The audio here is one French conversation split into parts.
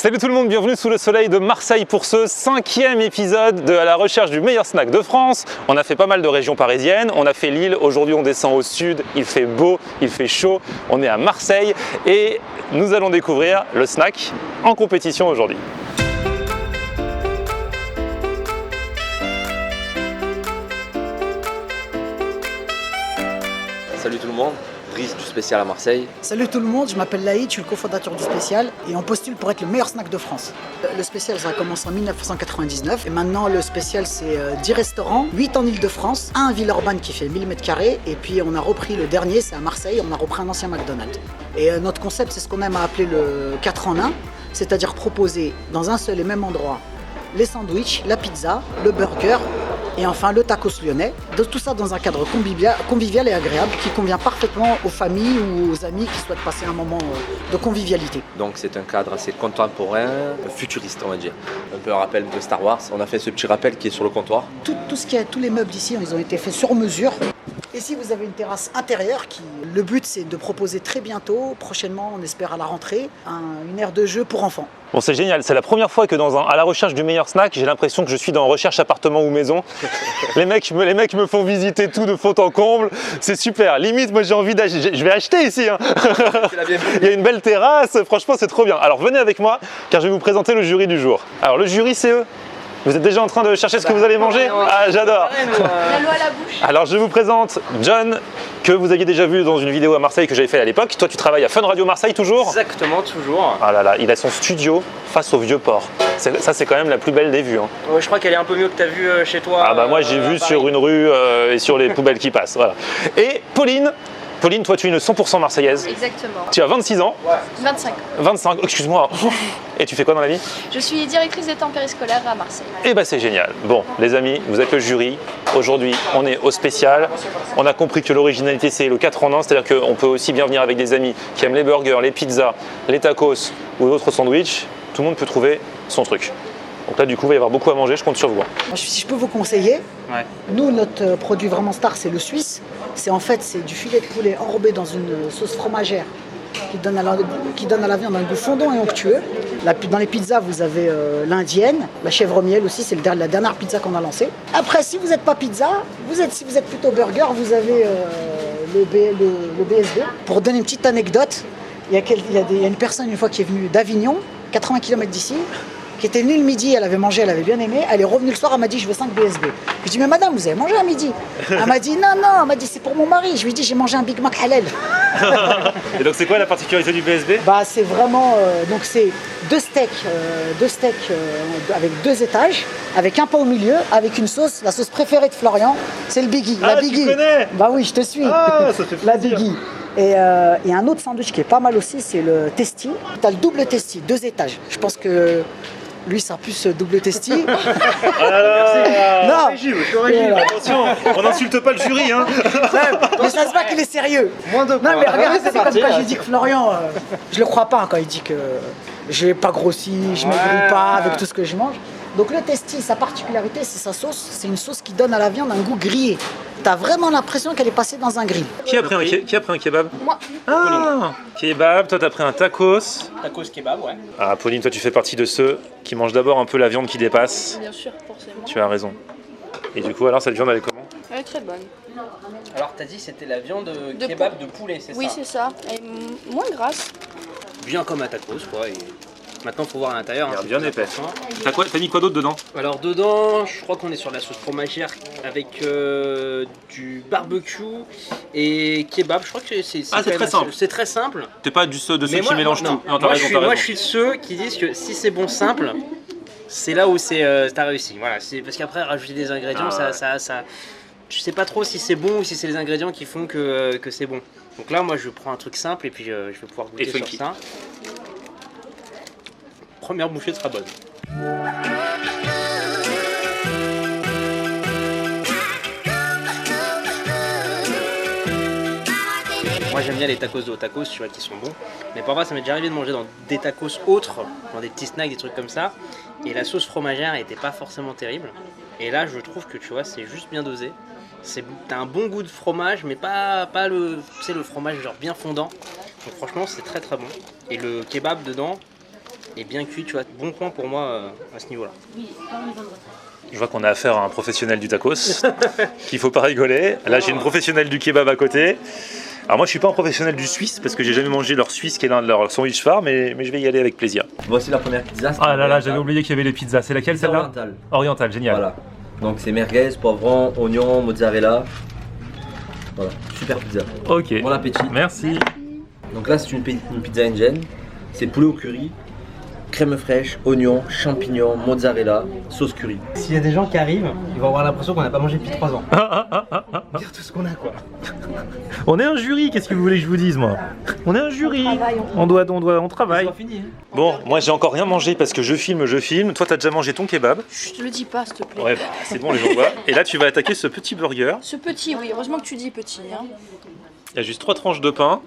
Salut tout le monde, bienvenue sous le soleil de Marseille pour ce 5e épisode de À la recherche du meilleur snack de France. On a fait pas mal de régions parisiennes, on a fait Lille, aujourd'hui on descend au sud, il fait beau, il fait chaud, on est à Marseille et nous allons découvrir le snack en compétition aujourd'hui. Salut tout le monde, Brice du Spécial à Marseille. Salut tout le monde, je m'appelle Laïd, je suis le cofondateur du Spécial et on postule pour être le meilleur snack de France. Le Spécial, ça a commencé en 1999 et maintenant le Spécial c'est 10 restaurants, 8 en Ile-de-France, un à Villeurbanne qui fait 1000 m² et puis on a repris le dernier, c'est à Marseille, on a repris un ancien McDonald's. Et notre concept, c'est ce qu'on aime à appeler le 4 en 1, c'est-à-dire proposer dans un seul et même endroit les sandwichs, la pizza, le burger et enfin le tacos lyonnais. Tout ça dans un cadre convivial et agréable qui convient parfaitement aux familles ou aux amis qui souhaitent passer un moment de convivialité. Donc c'est un cadre assez contemporain, futuriste on va dire. Un peu un rappel de Star Wars. On a fait ce petit rappel qui est sur le comptoir. Tous les meubles ici, ils ont été faits sur mesure. Ici vous avez une terrasse intérieure le but c'est de proposer très bientôt, prochainement on espère à la rentrée, une aire de jeu pour enfants. Bon, c'est génial, c'est la première fois que à la recherche du meilleur snack, j'ai l'impression que je suis dans recherche appartement ou maison. les mecs me font visiter tout de fond en comble, c'est super. Limite, moi j'ai envie d'acheter, je vais acheter ici. Hein. Il y a une belle terrasse, franchement c'est trop bien. Alors venez avec moi, car je vais vous présenter le jury du jour. Alors le jury c'est eux. Vous êtes déjà en train de chercher ce que vous allez manger? Ah, j'adore! La loi à la bouche. Alors je vous présente John, que vous aviez déjà vu dans une vidéo à Marseille que j'avais fait à l'époque. Toi tu travailles à Fun Radio Marseille toujours? Exactement, toujours. Ah là là, il a son studio face au vieux port. Ça c'est quand même la plus belle des vues. Hein. Ouais, je crois qu'elle est un peu mieux que tu as vu chez toi. Ah bah moi j'ai vu sur une rue et sur les poubelles qui passent. Voilà. Et Pauline, toi tu es une 100% marseillaise. Exactement. Tu as 26 ans. 25. 25, excuse-moi. Et tu fais quoi dans la vie? Je suis directrice des temps périscolaires à Marseille. Eh ben c'est génial. Bon les amis, vous êtes le jury. Aujourd'hui on est au spécial. On a compris que l'originalité c'est le 4 en 1, c'est-à-dire qu'on peut aussi bien venir avec des amis qui aiment les burgers, les pizzas, les tacos ou d'autres sandwichs. Tout le monde peut trouver son truc. Donc là du coup il va y avoir beaucoup à manger, je compte sur vous. Moi, si je peux vous conseiller, Ouais. nous notre produit vraiment star c'est le suisse. C'est du filet de poulet enrobé dans une sauce fromagère qui donne à la viande un goût fondant et onctueux. Dans les pizzas, vous avez l'indienne, la chèvre miel aussi, c'est la dernière pizza qu'on a lancée. Après, si vous n'êtes pas pizza, si vous êtes plutôt burger, vous avez le BSB. Pour donner une petite anecdote, il y a une personne une fois qui est venue d'Avignon, 80 km d'ici, qui était venue le midi, elle avait mangé, elle avait bien aimé, elle est revenue le soir, elle m'a dit je veux 5 BSB. Je lui dis mais madame, vous avez mangé à midi? Elle m'a dit non, elle m'a dit c'est pour mon mari. Je lui dis j'ai mangé un Big Mac halal. Et donc c'est quoi la particularité du BSB? Bah c'est vraiment, donc c'est deux steaks avec 2 étages, avec un pain au milieu, avec une sauce, la sauce préférée de Florian, c'est le Biggie. Ah, la tu Biggie. connais? Bah oui, je te suis. Ah, ça fait La plaisir. Biggie. Et un autre sandwich qui est pas mal aussi, c'est le testi. T'as le double testi, 2 étages. Je pense que lui, ça a plus double testi. Ah là là. Non. Je suis au régime. Voilà. Attention, on n'insulte pas le jury hein. Mais ça se voit qu'il est sérieux. Moins de points. Non mais regarde, c'est comme parti, quand là. j'ai dit que Florian, je le crois pas quand il dit que j'ai pas grossi, je maigris pas avec tout ce que je mange. Donc le testi, sa particularité, c'est sa sauce. C'est une sauce qui donne à la viande un goût grillé. T'as vraiment l'impression qu'elle est passée dans un grill. Qui a pris un kebab? Moi. Ah, kebab, toi t'as pris un tacos. Tacos kebab, ouais. Ah Pauline, toi tu fais partie de ceux qui mangent d'abord un peu la viande qui dépasse. Bien sûr, forcément. Tu as raison. Et du coup alors cette viande elle est comment? Elle est très bonne. Alors t'as dit c'était la viande De kebab de poulet, c'est Oui, ça? c'est ça. Elle est moins grasse. Bien comme un tacos, quoi. Et maintenant faut voir à l'intérieur. Elle hein, est bien c'est épaisse. important. T'as mis quoi d'autre dedans? Alors dedans, je crois qu'on est sur la sauce fromagère avec du barbecue et kebab. Je crois que c'est Ah, c'est quand très même simple. C'est très simple. T'es pas de ceux Mais qui mélangent non, tout. Non, t'as moi, raison, t'as moi raison. je suis de ceux qui disent que si c'est bon simple, c'est là où t'as réussi. Voilà, c'est parce qu'après rajouter des ingrédients, tu sais pas trop si c'est bon ou si c'est les ingrédients qui font que c'est bon. Donc là, moi, je prends un truc simple et puis je vais pouvoir goûter Et sur funky. ça. Première bouchée sera bonne. Moi j'aime bien les tacos de tacos, tu vois, qui sont bons. Mais parfois ça m'est déjà arrivé de manger dans des tacos autres, dans des petits snacks, des trucs comme ça. Et la sauce fromagère était pas forcément terrible. Et là je trouve que tu vois, c'est juste bien dosé. T'as un bon goût de fromage, mais pas le, tu sais, le fromage genre bien fondant. Donc franchement c'est très très bon. Et le kebab dedans, et bien cuit, tu vois. Bon point pour moi à ce niveau-là. Je vois qu'on a affaire à un professionnel du tacos, qu'il faut pas rigoler. Là, j'ai une professionnelle du kebab à côté. Alors moi, je suis pas un professionnel du suisse parce que j'ai jamais mangé leur suisse, qui est l'un de leurs sandwich phares, mais je vais y aller avec plaisir. Voici la première pizza. Ah là là, j'avais oublié qu'il y avait les pizzas. C'est laquelle celle-là? Orientale. Orientale, génial. Voilà. Donc c'est merguez, poivron, oignon, mozzarella. Voilà, super pizza. Ok. Bon appétit. Merci. Donc là c'est une pizza indienne. C'est poulet au curry, crème fraîche, oignon, champignons, mozzarella, sauce curry. S'il y a des gens qui arrivent, ils vont avoir l'impression qu'on n'a pas mangé depuis 3 ans. Dire tout ce qu'on a quoi. On est un jury, qu'est-ce que vous voulez que je vous dise, moi? On est un jury. On travaille. C'est pas fini. Bon, moi j'ai encore rien mangé parce que je filme. Toi, t'as déjà mangé ton kebab. Je te le dis pas, s'il te plaît. Ouais, bah c'est bon, les gens voient. Et là, tu vas attaquer ce petit burger. Ce petit, oui, heureusement que tu dis petit. Hein. Il y a juste 3 tranches de pain,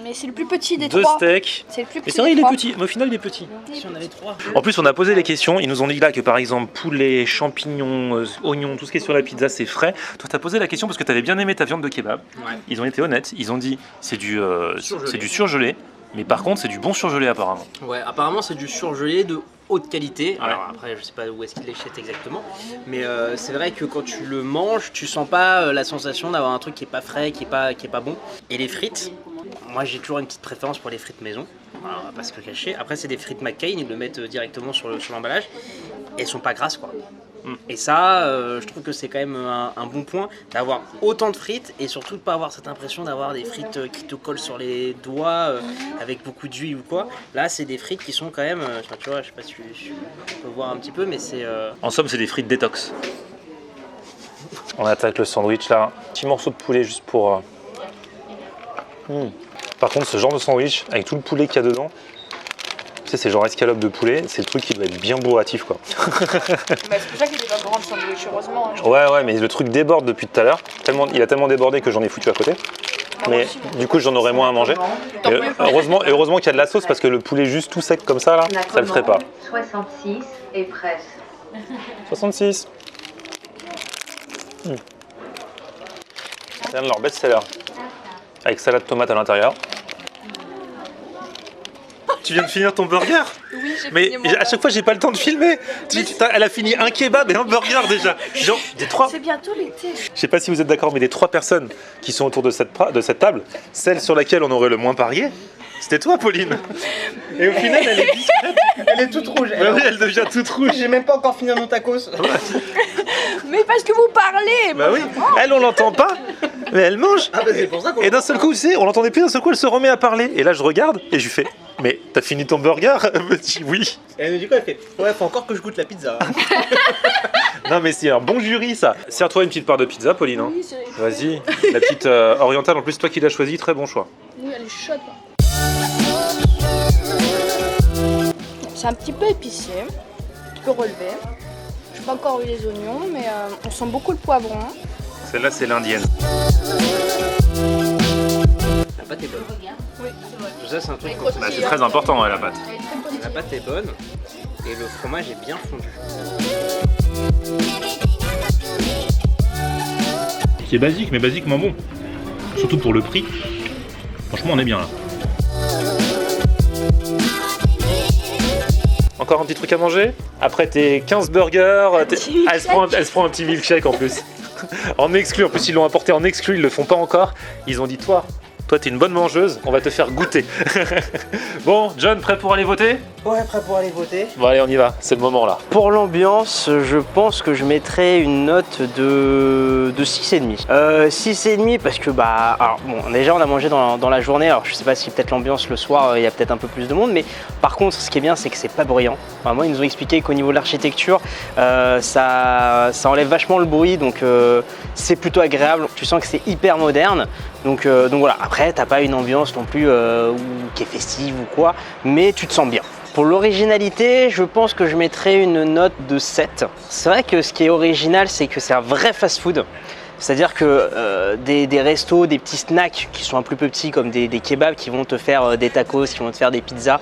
Mais c'est le plus petit des 2 trois. steaks. C'est le plus petit. Et c'est vrai, des il est trois. petit. Mais au final, il est petit. Si on avait 3. En plus, on a posé les questions. Ils nous ont dit là que par exemple, poulet, champignons, oignons, tout ce qui est sur la pizza, c'est frais. Toi, t'as posé la question parce que t'avais bien aimé ta viande de kebab. Ouais. Ils ont été honnêtes. Ils ont dit c'est du Surgelé. surgelé. Mais par contre, c'est du bon surgelé apparemment. Ouais, apparemment c'est du surgelé de haute qualité. Ouais. Alors après, je sais pas où est-ce qu'il l'achète exactement, mais c'est vrai que quand tu le manges, tu sens pas la sensation d'avoir un truc qui est pas frais, qui est pas bon. Et les frites, moi j'ai toujours une petite préférence pour les frites maison. Alors, on va pas se le cacher. Après, c'est des frites McCain, ils le mettent directement sur l'emballage. Et elles sont pas grasses quoi. Et ça, je trouve que c'est quand même un bon point d'avoir autant de frites et surtout de pas avoir cette impression d'avoir des frites qui te collent sur les doigts avec beaucoup d'huile ou quoi. Là, c'est des frites qui sont quand même, enfin, tu vois, je sais pas si tu peux voir un petit peu, mais c'est En somme, c'est des frites détox. On attaque le sandwich là. Petit morceau de poulet juste pour. Par contre, ce genre de sandwich avec tout le poulet qu'il y a dedans. Tu sais, c'est genre escalope de poulet, c'est le truc qui doit être bien bourratif quoi. Mais c'est pour ça qu'il est pas grand le sandwich, heureusement. Hein. Ouais, mais le truc déborde depuis tout à l'heure. Il a tellement débordé que j'en ai foutu à côté. Mais du coup, j'en aurais moins à manger. Et heureusement qu'il y a de la sauce parce que le poulet juste tout sec comme ça là, ça le ferait pas. 66 et presse. 66. C'est un de leurs best-sellers. Avec salade tomate à l'intérieur. Tu viens de finir ton burger? Oui, j'ai Mais fini mon à chaque fois, j'ai pas le temps de filmer. Elle a fini un kebab et un burger déjà. Genre, des 3. C'est bientôt l'été. Je sais pas si vous êtes d'accord, mais les 3 personnes qui sont autour de cette table, celle sur laquelle on aurait le moins parié, c'était toi, Pauline. Et au final, elle est discrète. Elle est toute rouge. Bah oui, elle devient toute rouge. J'ai même pas encore fini mon tacos. Mais parce que vous parlez. Bah oui, elle, on l'entend pas, mais elle mange. Ah bah c'est pour ça qu'on. Et d'un seul coup, tu sais, on l'entendait plus, d'un seul coup, elle se remet à parler. Et là, je regarde et je lui fais, mais t'as fini ton burger? Elle me dit oui. Et elle me dit quoi? Elle fait ouais, faut encore que je goûte la pizza. Non, mais c'est un bon jury, ça. Sers-toi une petite part de pizza, Pauline. Hein. Oui, c'est Vas-y, la petite orientale, en plus, toi qui l'as choisie, très bon choix. oui, elle est chaude. C'est un petit peu épicé. Tu peux relever. Je n'ai pas encore eu les oignons, mais on sent beaucoup le poivron. Celle-là, c'est l'indienne. La pâte est bonne. Oui, c'est vrai. Ça, c'est un truc. Bah, c'est très important, ouais, la pâte. Elle est très positive. La pâte est bonne et le fromage est bien fondu. C'est basique, mais basiquement bon. Surtout pour le prix. Franchement, on est bien là. Encore un petit truc à manger? Après tes 15 burgers, elle se prend un petit milkshake en plus. En exclu, en plus ils l'ont apporté en exclu, ils le font pas encore. Ils ont dit toi t'es une bonne mangeuse, on va te faire goûter. Bon, John, prêt pour aller voter? Ouais, prêt pour aller voter. Bon allez, on y va, c'est le moment là. Pour l'ambiance, je pense que je mettrais une note de 6,5. 6,5 parce que alors bon, déjà on a mangé dans la journée, alors je sais pas si peut-être l'ambiance le soir, il y a peut-être un peu plus de monde, mais par contre ce qui est bien c'est que c'est pas bruyant. Enfin, moi ils nous ont expliqué qu'au niveau de l'architecture, ça enlève vachement le bruit, donc c'est plutôt agréable, tu sens que c'est hyper moderne. Donc voilà, après t'as pas une ambiance non plus qui est festive ou quoi, mais tu te sens bien. Pour l'originalité, je pense que je mettrais une note de 7. C'est vrai que ce qui est original, c'est que c'est un vrai fast-food. C'est-à-dire que des restos, des petits snacks qui sont un peu plus petits comme des kebabs qui vont te faire des tacos, qui vont te faire des pizzas,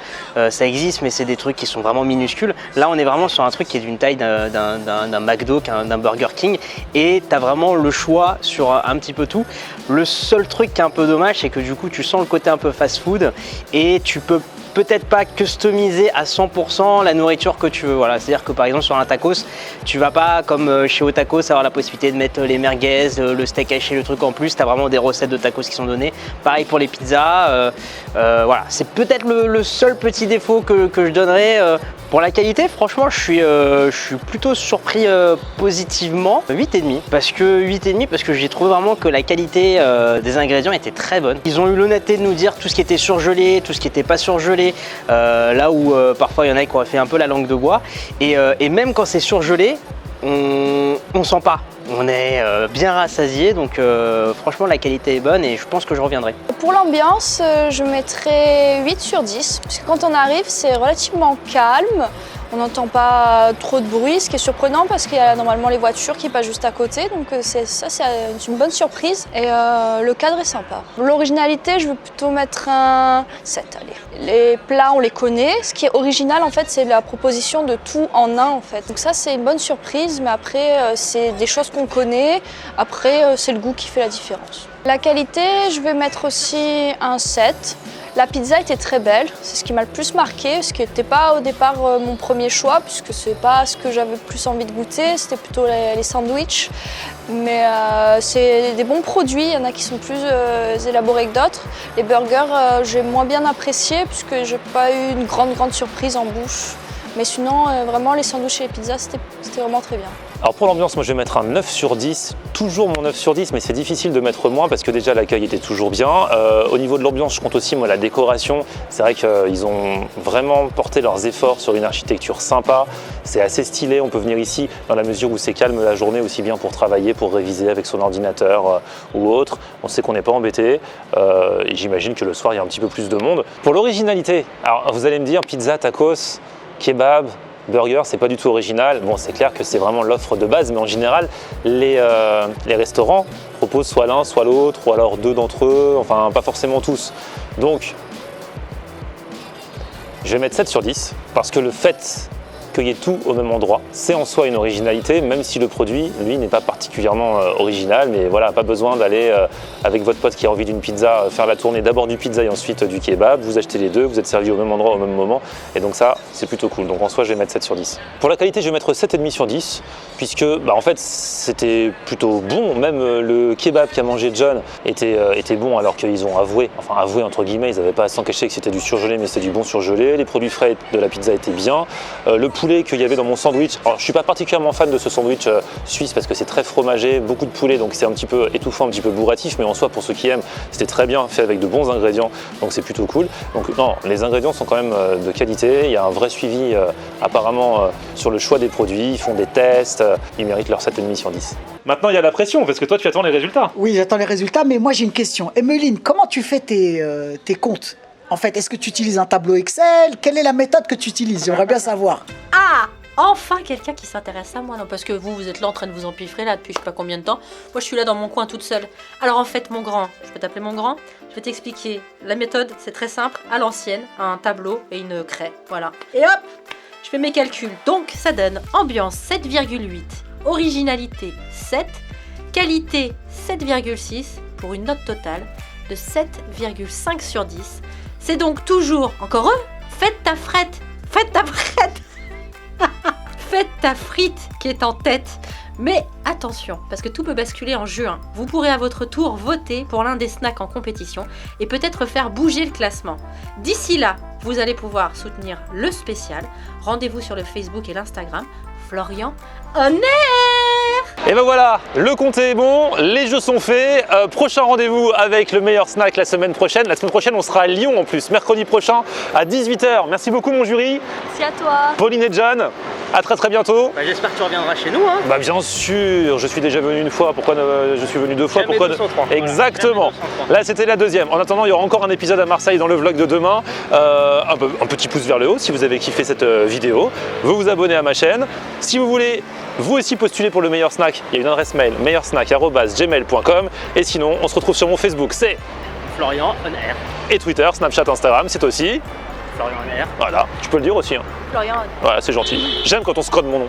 ça existe mais c'est des trucs qui sont vraiment minuscules. Là on est vraiment sur un truc qui est d'une taille d'un McDo, d'un Burger King et tu as vraiment le choix sur un petit peu tout. Le seul truc qui est un peu dommage c'est que du coup tu sens le côté un peu fast food et tu peux peut-être pas customiser à 100% la nourriture que tu veux. Voilà. C'est-à-dire que par exemple sur un tacos, tu vas pas comme chez Otacos avoir la possibilité de mettre les merguez, le steak haché, le truc en plus. Tu as vraiment des recettes de tacos qui sont données. Pareil pour les pizzas. Voilà. C'est peut-être le seul petit défaut que je donnerais. Pour la qualité, franchement, je suis plutôt surpris positivement. 8,5 parce que j'ai trouvé vraiment que la qualité des ingrédients était très bonne. Ils ont eu l'honnêteté de nous dire tout ce qui était surgelé, tout ce qui n'était pas surgelé, là où parfois il y en a qui auraient fait un peu la langue de bois. Et même quand c'est surgelé, on sent pas. On est bien rassasié, donc franchement la qualité est bonne et je pense que je reviendrai. Pour l'ambiance, je mettrais 8 sur 10, parce que quand on arrive, c'est relativement calme. On n'entend pas trop de bruit, ce qui est surprenant parce qu'il y a normalement les voitures qui passent juste à côté, donc c'est une bonne surprise et le cadre est sympa. L'originalité, je veux plutôt mettre un 7, allez. Les plats, on les connaît. Ce qui est original, en fait, c'est la proposition de tout en un, en fait. Donc ça, c'est une bonne surprise, mais après, c'est des choses qu'on connaît. Après, c'est le goût qui fait la différence. La qualité, je vais mettre aussi un 7. La pizza était très belle, c'est ce qui m'a le plus marqué, ce qui n'était pas au départ mon premier choix, puisque c'est pas ce que j'avais le plus envie de goûter, c'était plutôt les sandwichs. Mais c'est des bons produits, il y en a qui sont plus élaborés que d'autres. Les burgers, j'ai moins bien apprécié, puisque j'ai pas eu une grande surprise en bouche. Mais sinon, vraiment, les sandwichs et les pizzas, c'était vraiment très bien. Alors pour l'ambiance, moi je vais mettre un 9 sur 10, toujours mon 9 sur 10, mais c'est difficile de mettre moins parce que déjà l'accueil était toujours bien. Au niveau de l'ambiance, je compte aussi moi la décoration. C'est vrai qu'ils ont vraiment porté leurs efforts sur une architecture sympa. C'est assez stylé, on peut venir ici dans la mesure où c'est calme la journée, aussi bien pour travailler, pour réviser avec son ordinateur ou autre. On sait qu'on n'est pas embêté et j'imagine que le soir il y a un petit peu plus de monde. Pour l'originalité, alors vous allez me dire pizza, tacos, kebab, burger, c'est pas du tout original. Bon, c'est clair que c'est vraiment l'offre de base, mais en général, les restaurants proposent soit l'un, soit l'autre, ou alors deux d'entre eux, enfin pas forcément tous. Donc, je vais mettre 7 sur 10, parce que le fait qu'il y ait tout au même endroit, c'est en soi une originalité, même si le produit, lui, n'est pas particulièrement original, mais voilà, pas besoin d'aller avec votre pote qui a envie d'une pizza, faire la tournée d'abord du pizza et ensuite du kebab, vous achetez les deux, vous êtes servi au même endroit au même moment, et donc ça, c'est plutôt cool. Donc en soi, je vais mettre 7 sur 10. Pour la qualité, je vais mettre 7,5 sur 10, puisque en fait, c'était plutôt bon, même le kebab qu'a mangé John était bon, alors qu'ils ont avoué entre guillemets, ils n'avaient pas à s'en cacher que c'était du surgelé, mais c'était du bon surgelé, les produits frais de la pizza étaient bien, le poulet qu'il y avait dans mon sandwich. Alors, je suis pas particulièrement fan de ce sandwich suisse parce que c'est très fromagé, beaucoup de poulet, donc c'est un petit peu étouffant, un petit peu bourratif, mais en soi, pour ceux qui aiment, c'était très bien fait avec de bons ingrédients, donc c'est plutôt cool. Donc non, les ingrédients sont quand même de qualité, il y a un vrai suivi apparemment sur le choix des produits, ils font des tests, ils méritent leur 7,5 sur 10. Maintenant, il y a la pression, parce que toi, tu attends les résultats. Oui, j'attends les résultats, mais moi j'ai une question. Emeline, comment tu fais tes comptes ? En fait, est-ce que tu utilises un tableau Excel ? Quelle est la méthode que tu utilises ? J'aimerais bien savoir. Ah, enfin quelqu'un qui s'intéresse à moi, non, parce que vous êtes là en train de vous empiffrer là depuis je sais pas combien de temps. Moi je suis là dans mon coin toute seule. Alors en fait mon grand, je peux t'appeler mon grand, je vais t'expliquer. La méthode c'est très simple, à l'ancienne, un tableau et une craie, voilà. Et hop, je fais mes calculs. Donc ça donne ambiance 7,8, originalité 7, qualité 7,6 pour une note totale de 7,5 sur 10. C'est donc toujours, encore eux, faites ta frite qui est en tête. Mais attention, parce que tout peut basculer en juin. Vous pourrez à votre tour voter pour l'un des snacks en compétition et peut-être faire bouger le classement. D'ici là, vous allez pouvoir soutenir le spécial. Rendez-vous sur le Facebook et l'Instagram. Florian On Air. Et ben voilà, le compte est bon, les jeux sont faits. Prochain rendez-vous avec le meilleur snack la semaine prochaine. La semaine prochaine, on sera à Lyon en plus, mercredi prochain à 18h. Merci beaucoup mon jury. Merci à toi. Pauline et John, à très bientôt. J'espère que tu reviendras chez nous. Hein. Bah bien sûr, je suis déjà venu une fois, pourquoi je suis venu deux fois, Jamais pourquoi 203. Exactement. Voilà, là c'était la deuxième. En attendant, il y aura encore un épisode à Marseille dans le vlog de demain. Un petit pouce vers le haut si vous avez kiffé cette vidéo. Vous abonnez à ma chaîne. Si vous voulez vous aussi postuler pour le meilleur snack, il y a une adresse mail meilleursnack@gmail.com. Et sinon, on se retrouve sur mon Facebook, c'est Florian On Air. et Twitter, Snapchat, Instagram, c'est aussi Florian On Air. voilà, tu peux le dire aussi. Hein. Florian. Voilà, c'est gentil. J'aime quand on scrolle mon nom.